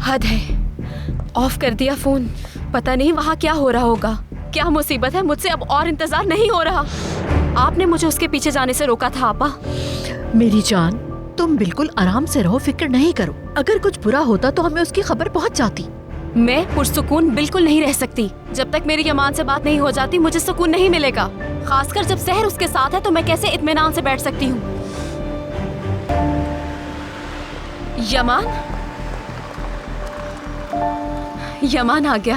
हद है, ऑफ कर दिया फोन। पता नहीं वहाँ क्या हो रहा होगा। क्या मुसीबत है, मुझसे अब और इंतजार नहीं हो रहा। आपने मुझे उसके पीछे जाने से रोका था आपा। मेरी जान, तुम बिल्कुल आराम से रहो, फिक्र नहीं करो। अगर कुछ बुरा होता तो हमें उसकी खबर पहुंच जाती। मैं पुरसुकून बिल्कुल नहीं रह सकती। जब तक मेरी यमान से बात नहीं हो जाती मुझे सुकून नहीं मिलेगा। खासकर जब सहर उसके साथ है तो मैं कैसे इत्मीनान से बैठ सकती हूँ। यमान, यमान आ गया।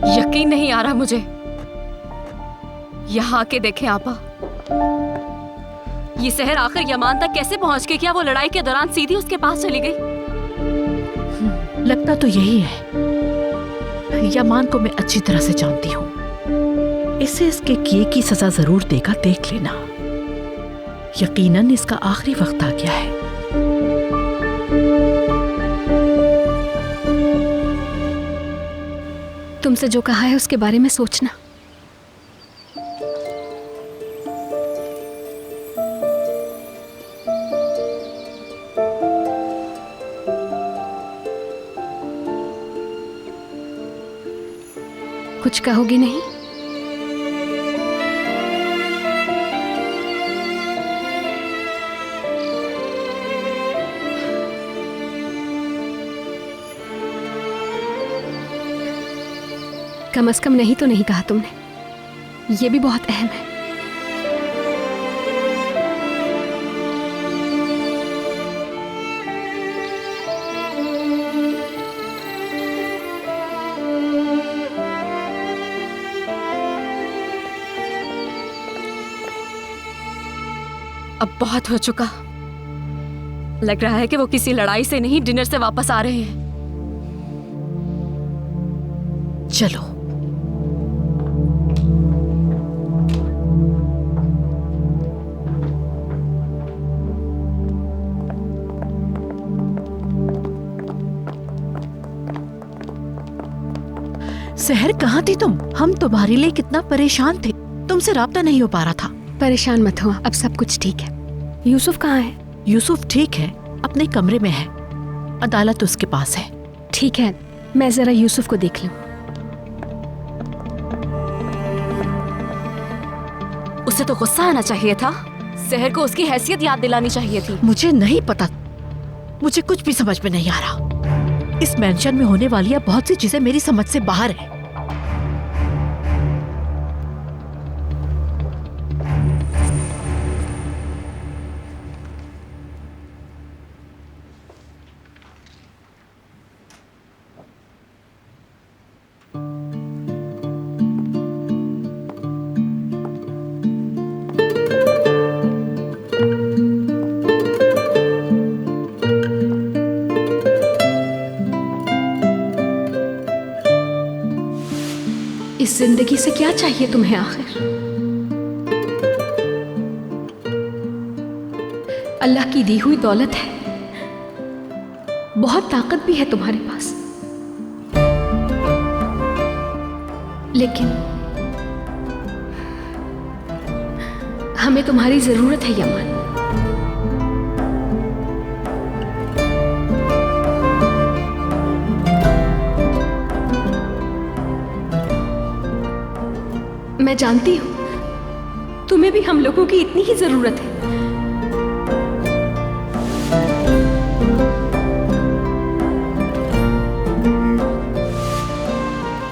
यकीन नहीं आ रहा मुझे। यहाँ आके देखें आपा, ये सहर आखिर यमान तक कैसे पहुंच गई? क्या वो लड़ाई के दौरान सीधी उसके पास चली गई? लगता तो यही है। यमान को मैं अच्छी तरह से जानती हूँ। इसे इसके किए की सजा जरूर देगा, देख लेना। यकीनन इसका आखिरी वक्त आ गया है। तुमसे जो कहा है उसके बारे में सोचना। कुछ कहोगी नहीं? कम से कम नहीं तो नहीं कहा तुमने। ये भी बहुत अहम है। अब बहुत हो चुका। लग रहा है कि वो किसी लड़ाई से नहीं, डिनर से वापस आ रहे हैं। चलो। सहर, कहाँ थी तुम? हम तुम्हारे लिए कितना परेशान थे, तुमसे राब्ता नहीं हो पा रहा था। परेशान मत हो, अब सब कुछ ठीक है। यूसुफ कहाँ है? यूसुफ ठीक है, अपने कमरे में है। अदालत उसके पास है। ठीक है, मैं जरा यूसुफ को देख लूं। उसे तो गुस्सा आना चाहिए था। सहर को उसकी हैसियत याद दिलानी चाहिए थी। मुझे नहीं पता, मुझे कुछ भी समझ में नहीं आ रहा। इस मेंशन में होने वाली बहुत सी चीजें मेरी समझ से बाहर है। इस जिंदगी से क्या चाहिए तुम्हें आखिर? अल्लाह की दी हुई दौलत है, बहुत ताकत भी है तुम्हारे पास, लेकिन हमें तुम्हारी जरूरत है यमान। मैं जानती हूं तुम्हें भी हम लोगों की इतनी ही जरूरत है।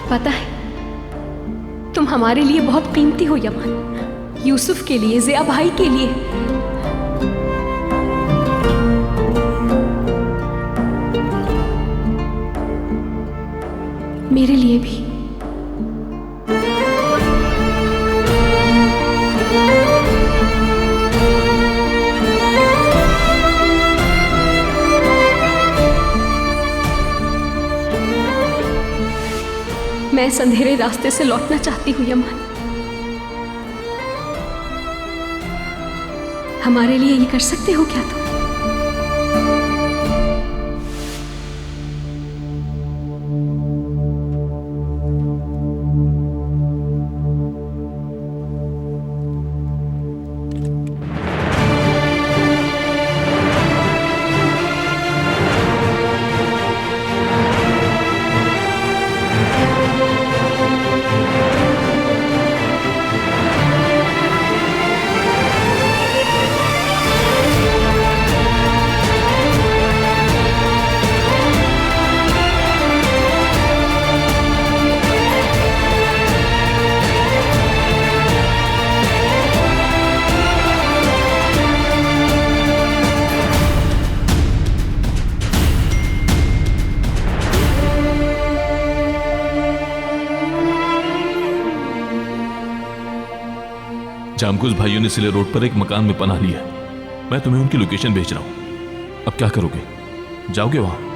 पता है तुम हमारे लिए बहुत कीमती हो यमान, यूसुफ के लिए, ज़िया भाई के लिए। मेरे लिए भी। मैं इस अंधेरे रास्ते से लौटना चाहती हूँ यमान। हमारे लिए ये कर सकते हो क्या तुम? शाम को उस भाइयों ने सिले रोड पर एक मकान में पनाह लिया। मैं तुम्हें उनकी लोकेशन भेज रहा हूं। अब क्या करोगे? जाओगे वहां?